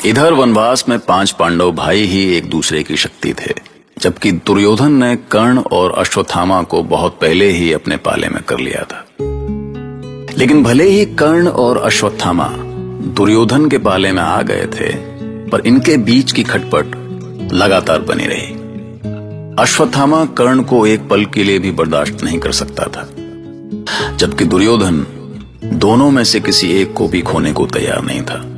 इधर वनवास में 5 पांडव भाई ही एक दूसरे की शक्ति थे, जबकि दुर्योधन ने कर्ण और अश्वत्थामा को बहुत पहले ही अपने पाले में कर लिया था। लेकिन भले ही कर्ण और अश्वत्थामा दुर्योधन के पाले में आ गए थे, पर इनके बीच की खटपट लगातार बनी रही। अश्वत्थामा कर्ण को एक पल के लिए भी बर्दाश्त नहीं कर सकता था, जबकि दुर्योधन दोनों में से किसी एक को भी खोने को तैयार नहीं था,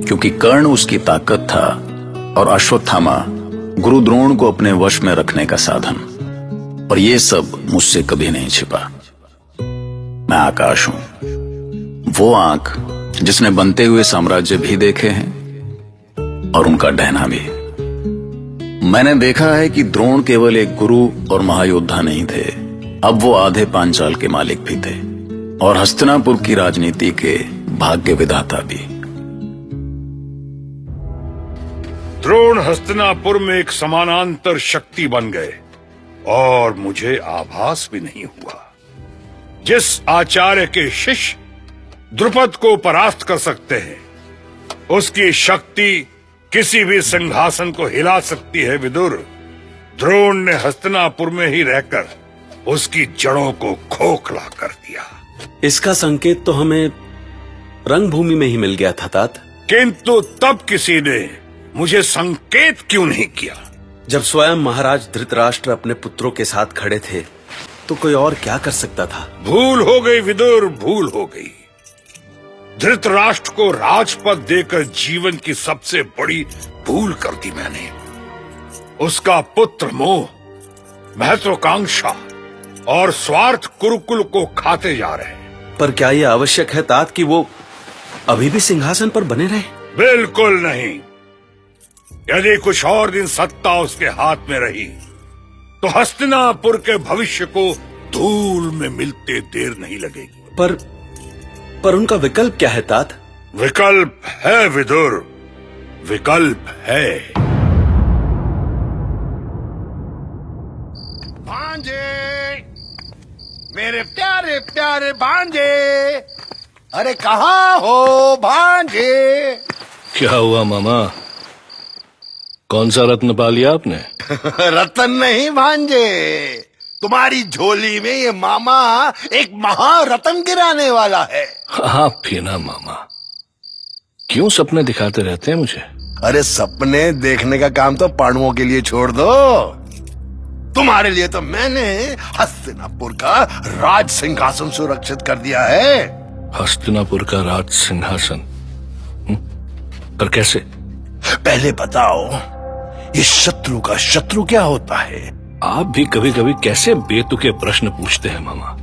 क्योंकि कर्ण उसकी ताकत था और अश्वत्थामा गुरु द्रोण को अपने वश में रखने का साधन। और ये सब मुझसे कभी नहीं छिपा। मैं आकाश हूं, वो आंख जिसने बनते हुए साम्राज्य भी देखे हैं और उनका ढहना भी। मैंने देखा है कि द्रोण केवल एक गुरु और महायोद्धा नहीं थे, अब वो आधे पांचाल के मालिक भी थे और हस्तिनापुर की राजनीति के भाग्य विधाता भी। द्रोण हस्तिनापुर में एक समानांतर शक्ति बन गए और मुझे आभास भी नहीं हुआ। जिस आचार्य के शिष्य द्रुपद को परास्त कर सकते हैं, उसकी शक्ति किसी भी सिंहासन को हिला सकती है विदुर। द्रोण ने हस्तिनापुर में ही रहकर उसकी जड़ों को खोखला कर दिया। इसका संकेत तो हमें रंगभूमि में ही मिल गया था तात। किंतु तब किसी ने मुझे संकेत क्यों नहीं किया? जब स्वयं महाराज धृतराष्ट्र अपने पुत्रों के साथ खड़े थे, तो कोई और क्या कर सकता था? भूल हो गई विदुर, भूल हो गई। धृतराष्ट्र को राजपद देकर जीवन की सबसे बड़ी भूल कर दी मैंने। उसका पुत्र मोह, महत्वाकांक्षा और स्वार्थ कुरुकुल को खाते जा रहे हैं। पर क्या यह आवश्यक है तात कि वो अभी भी सिंहासन पर बने रहे? बिल्कुल नहीं। यदि कुछ और दिन सत्ता उसके हाथ में रही, तो हस्तिनापुर के भविष्य को धूल में मिलते देर नहीं लगेगी। पर उनका विकल्प क्या है तात? विकल्प है विदुर, विकल्प है। भांजे, मेरे प्यारे प्यारे भांजे, अरे कहाँ हो भांजे? क्या हुआ मामा, कौन सा रत्न पा लिया आपने? रतन नहीं भांजे, तुम्हारी झोली में ये मामा एक महारत्न गिराने वाला है। आप भी ना मामा, क्यों सपने दिखाते रहते हैं मुझे? अरे सपने देखने का काम तो पांडवों के लिए छोड़ दो, तुम्हारे लिए तो मैंने हस्तिनापुर का राज सिंहासन सुरक्षित कर दिया है। हस्तिनापुर का राज सिंहासन? पर कैसे? पहले बताओ, ये शत्रु का शत्रु क्या होता है? आप भी कभी कभी कैसे बेतुके प्रश्न पूछते हैं मामा।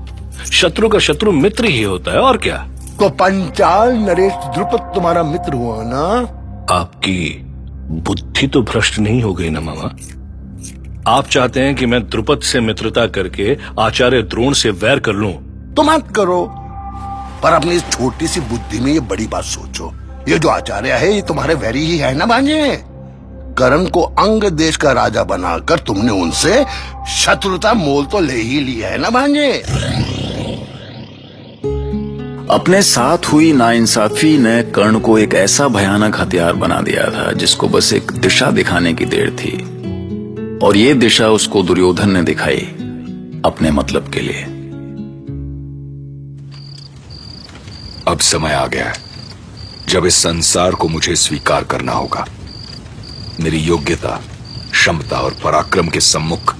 शत्रु का शत्रु मित्र ही होता है, और क्या। तो पंचाल नरेश द्रुपद तुम्हारा मित्र हुआ ना? आपकी बुद्धि तो भ्रष्ट नहीं हो गई ना मामा? आप चाहते हैं कि मैं द्रुपद से मित्रता करके आचार्य द्रोण से वैर कर लूं? तो मत करो, पर अपनी इस छोटी सी बुद्धि में ये बड़ी बात सोचो, ये जो आचार्य है ये तुम्हारे वैरी ही है ना भांजे। कर्ण को अंग देश का राजा बनाकर तुमने उनसे शत्रुता मोल तो ले ही ली है ना भांजे। अपने साथ हुई नाइंसाफी ने कर्ण को एक ऐसा भयानक हथियार बना दिया था, जिसको बस एक दिशा दिखाने की देर थी, और ये दिशा उसको दुर्योधन ने दिखाई अपने मतलब के लिए। अब समय आ गया है जब इस संसार को मुझे स्वीकार करना होगा। मेरी योग्यता, क्षमता और पराक्रम के सम्मुख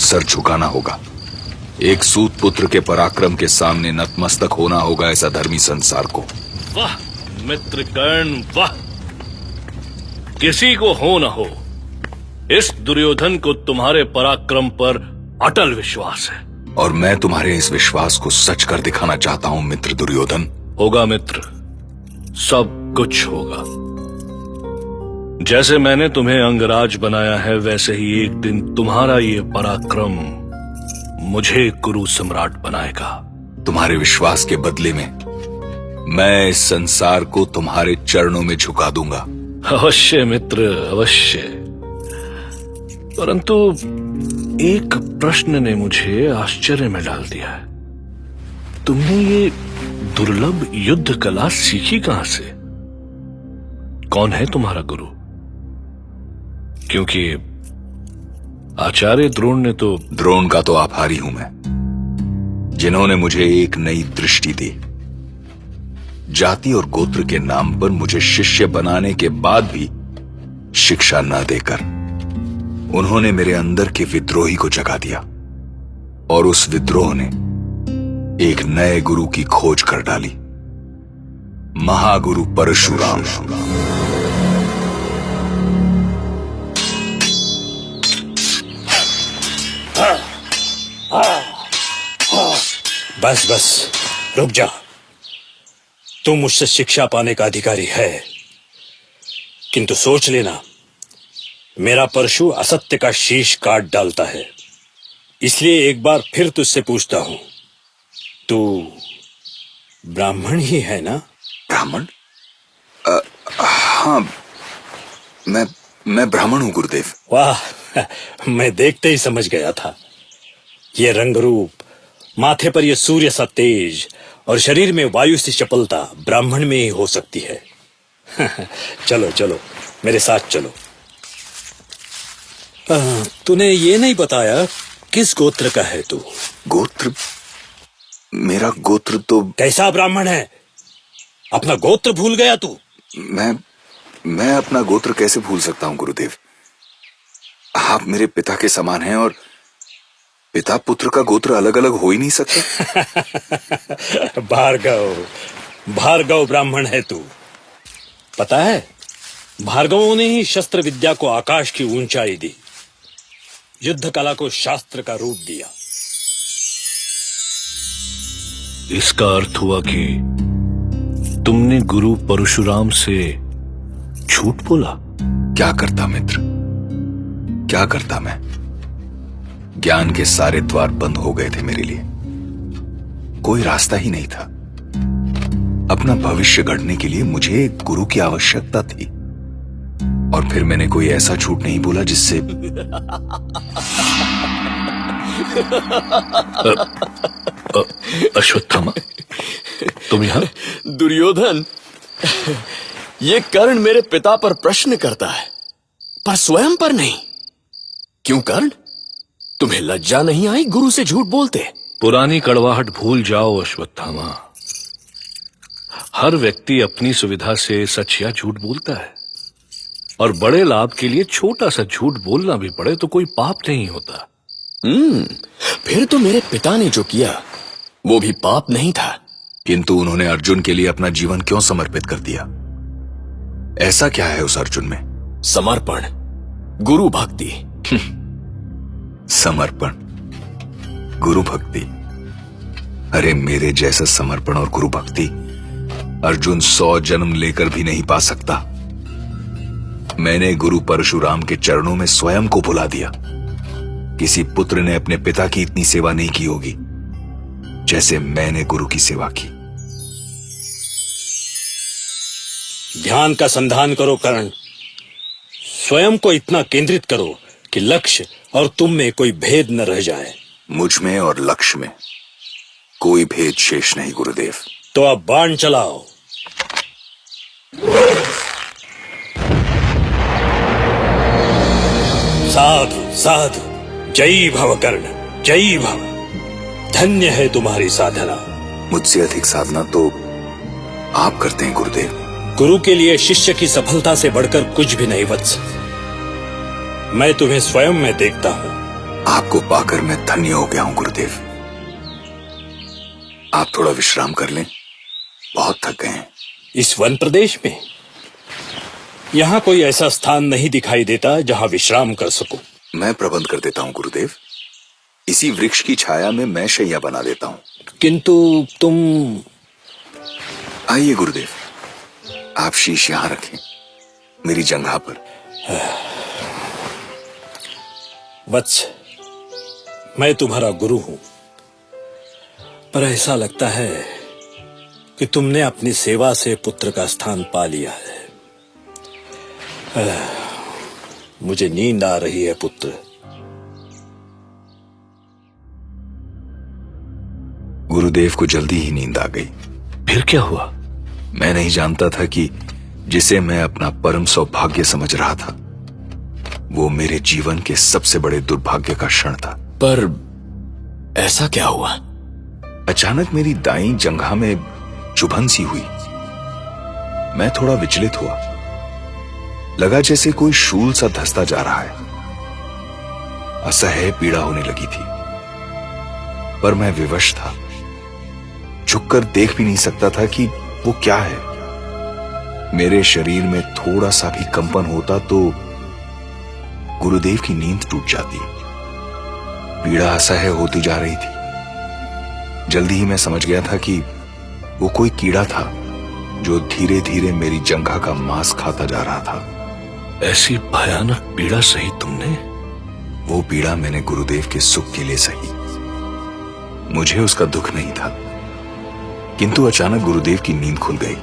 सर झुकाना होगा। एक सूत पुत्र के पराक्रम के सामने नतमस्तक होना होगा इस अधर्मी संसार को। वाह मित्र कर्ण, वाह! किसी को हो न हो, इस दुर्योधन को तुम्हारे पराक्रम पर अटल विश्वास है। और मैं तुम्हारे इस विश्वास को सच कर दिखाना चाहता हूं मित्र दुर्योधन। होगा मित्र, सब कुछ होगा। जैसे मैंने तुम्हें अंगराज बनाया है, वैसे ही एक दिन तुम्हारा ये पराक्रम मुझे कुरु सम्राट बनाएगा। तुम्हारे विश्वास के बदले में मैं इस संसार को तुम्हारे चरणों में झुका दूंगा। अवश्य मित्र, अवश्य। परंतु एक प्रश्न ने मुझे आश्चर्य में डाल दिया है। तुमने ये दुर्लभ युद्ध कला सीखी कहां से? कौन है तुम्हारा गुरु? क्योंकि आचार्य द्रोण ने तो द्रोण का तो आभारी हूं मैं, जिन्होंने मुझे एक नई दृष्टि दी। जाति और गोत्र के नाम पर मुझे शिष्य बनाने के बाद भी शिक्षा न देकर उन्होंने मेरे अंदर के विद्रोही को जगा दिया, और उस विद्रोह ने एक नए गुरु की खोज कर डाली, महागुरु परशुराम। बस बस, रुक जा। तू मुझसे शिक्षा पाने का अधिकारी है, किंतु सोच लेना, मेरा परशु असत्य का शीश काट डालता है। इसलिए एक बार फिर तुझसे पूछता हूं, तू ब्राह्मण ही है ना? ब्राह्मण? हाँ, मैं ब्राह्मण हूं गुरुदेव। वाह, मैं देखते ही समझ गया था। ये रंग रूप, माथे पर यह सूर्य सा तेज और शरीर में वायु सी चपलता ब्राह्मण में ही हो सकती है। चलो चलो, मेरे साथ चलो। तूने ये नहीं बताया किस गोत्र का है तू? गोत्र? मेरा गोत्र तो... कैसा ब्राह्मण है? अपना गोत्र भूल गया तू? मैं अपना गोत्र कैसे भूल सकता हूं गुरुदेव? आप मेरे पिता के समान हैं, और पिता पुत्र का गोत्र अलग अलग हो ही नहीं सकता। भार्गव ब्राह्मण है तू। पता है, भार्गवों ने ही शस्त्र विद्या को आकाश की ऊंचाई दी, युद्ध कला को शास्त्र का रूप दिया। इसका अर्थ हुआ कि तुमने गुरु परशुराम से झूठ बोला? क्या करता मित्र, क्या करता मैं? ज्ञान के सारे द्वार बंद हो गए थे मेरे लिए, कोई रास्ता ही नहीं था। अपना भविष्य गढ़ने के लिए मुझे एक गुरु की आवश्यकता थी, और फिर मैंने कोई ऐसा झूठ नहीं बोला जिससे... अश्वत्थामा, तुम यहां? दुर्योधन, ये कर्ण मेरे पिता पर प्रश्न करता है, पर स्वयं पर नहीं। क्यों कर्ण, तुम्हें लज्जा नहीं आई गुरु से झूठ बोलते? पुरानी कड़वाहट भूल जाओ अश्वत्थामा। हर व्यक्ति अपनी सुविधा से सच या झूठ बोलता है, और बड़े लाभ के लिए छोटा सा झूठ बोलना भी पड़े तो कोई पाप नहीं होता। फिर तो मेरे पिता ने जो किया वो भी पाप नहीं था। किंतु उन्होंने अर्जुन के लिए अपना जीवन क्यों समर्पित कर दिया? ऐसा क्या है उस अर्जुन में? समर्पण, गुरु भक्ति। समर्पण, गुरु भक्ति? अरे मेरे जैसा समर्पण और गुरु भक्ति अर्जुन 100 जन्म लेकर भी नहीं पा सकता। मैंने गुरु परशुराम के चरणों में स्वयं को भुला दिया। किसी पुत्र ने अपने पिता की इतनी सेवा नहीं की होगी जैसे मैंने गुरु की सेवा की। ध्यान का संधान करो कर्ण, स्वयं को इतना केंद्रित करो कि लक्ष्य और तुम में कोई भेद न रह जाए। मुझ में और लक्ष्य में कोई भेद शेष नहीं गुरुदेव। तो अब बाण चलाओ। साधु साधु, जय भव कर्ण, जय भव। धन्य है तुम्हारी साधना। मुझसे अधिक साधना तो आप करते हैं गुरुदेव। गुरु के लिए शिष्य की सफलता से बढ़कर कुछ भी नहीं वत्स। मैं तुम्हें स्वयं में देखता हूं। आपको पाकर मैं धन्य हो गया हूं गुरुदेव। आप थोड़ा विश्राम कर लें, बहुत थक गए हैं। इस वन प्रदेश में यहां कोई ऐसा स्थान नहीं दिखाई देता जहां विश्राम कर सकूं। मैं प्रबंध कर देता हूं गुरुदेव। इसी वृक्ष की छाया में मैं शैया बना देता हूं। किंतु तुम... आइए गुरुदेव, आप शीश यहां रखें, मेरी जंघा पर। वत्स, मैं तुम्हारा गुरु हूं, पर ऐसा लगता है कि तुमने अपनी सेवा से पुत्र का स्थान पा लिया है। मुझे नींद आ रही है पुत्र। गुरुदेव को जल्दी ही नींद आ गई। फिर क्या हुआ? मैं नहीं जानता था कि जिसे मैं अपना परम सौभाग्य समझ रहा था, वो मेरे जीवन के सबसे बड़े दुर्भाग्य का क्षण था। पर ऐसा क्या हुआ? अचानक मेरी दाईं जंघा में चुभन सी हुई। मैं थोड़ा विचलित हुआ। लगा जैसे कोई शूल सा धंसता जा रहा है। असह्य पीड़ा होने लगी थी, पर मैं विवश था। झुककर देख भी नहीं सकता था कि वो क्या है। मेरे शरीर में थोड़ा सा भी कंपन होता तो गुरुदेव की नींद टूट जाती। पीड़ा असह्य होती जा रही थी। जल्दी ही मैं समझ गया था कि वो कोई कीड़ा था जो धीरे धीरे मेरी जंघा का मांस खाता जा रहा था। ऐसी भयानक पीड़ा सही तुमने? वो पीड़ा मैंने गुरुदेव के सुख के लिए सही। मुझे उसका दुख नहीं था, किंतु अचानक गुरुदेव की नींद खुल गई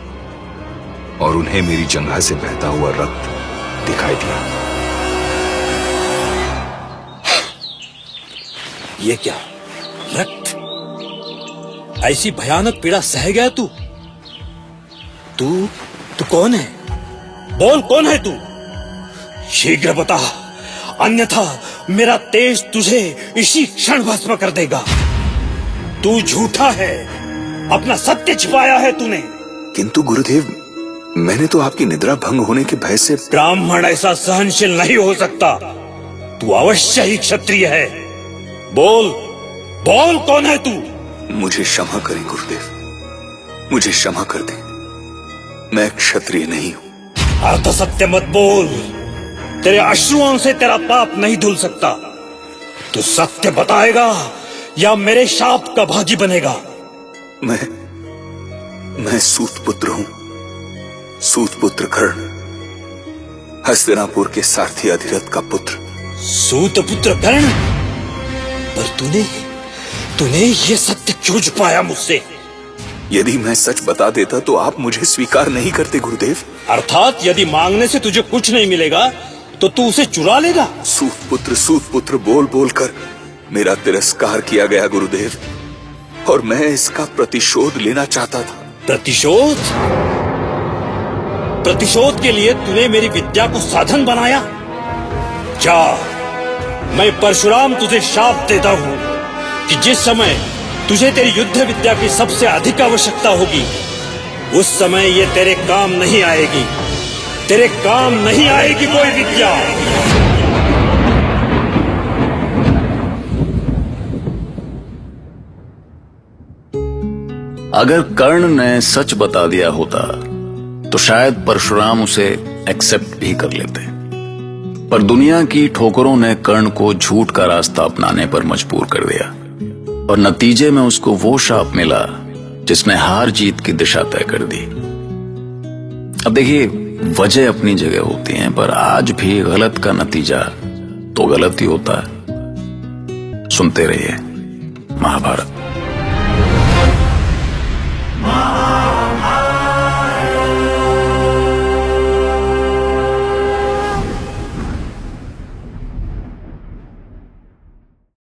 और उन्हें मेरी जंघा से बहता हुआ रक्त दिखाई दिया। ये क्या? रक्त? ऐसी भयानक पीड़ा सह गया तू? तू कौन है? बोल, कौन है तू? शीघ्र बता, अन्यथा मेरा तेज तुझे इसी क्षण भस्म कर देगा। तू झूठा है, अपना सत्य छिपाया है तूने। किंतु गुरुदेव, मैंने तो आपकी निद्रा भंग होने के भय से। ब्राह्मण ऐसा सहनशील नहीं हो सकता। तू अवश्य ही क्षत्रिय है। बोल, बोल, कौन है तू? मुझे क्षमा करें गुरुदेव, मुझे क्षमा कर दें। मैं क्षत्रिय नहीं हूं। अर्ध सत्य मत बोल। तेरे अश्रुओं से तेरा पाप नहीं धुल सकता। तू सत्य बताएगा या मेरे शाप का भागी बनेगा? मैं सूत पुत्र हूं, सूत पुत्र कर्ण, हस्तिनापुर के सारथी अधिरथ का पुत्र। सूत पुत्र कर्ण? पर तूने ये सत्य क्यों छुपाया मुझसे? यदि मैं सच बता देता तो आप मुझे स्वीकार नहीं करते गुरुदेव। अर्थात यदि मांगने से तुझे कुछ नहीं मिलेगा तो तू उसे चुरा लेगा? सूत पुत्र बोल बोल कर मेरा तिरस्कार किया गया गुरुदेव, और मैं इसका प्रतिशोध लेना चाहता था। प्रतिशोध? प्रतिशोध के लिए तूने मेरी विद्या को साधन बनाया? जा, मैं परशुराम तुझे शाप देता हूं कि जिस समय तुझे तेरी युद्ध विद्या की सबसे अधिक आवश्यकता होगी, उस समय ये तेरे काम नहीं आएगी। तेरे काम नहीं आएगी कोई विद्या। अगर कर्ण ने सच बता दिया होता तो शायद परशुराम उसे एक्सेप्ट भी कर लेते, पर दुनिया की ठोकरों ने कर्ण को झूठ का रास्ता अपनाने पर मजबूर कर दिया और नतीजे में उसको वो शाप मिला जिसने हार जीत की दिशा तय कर दी। अब देखिए, वजह अपनी जगह होती हैं, पर आज भी गलत का नतीजा तो गलत ही होता है। सुनते रहिए महाभारत।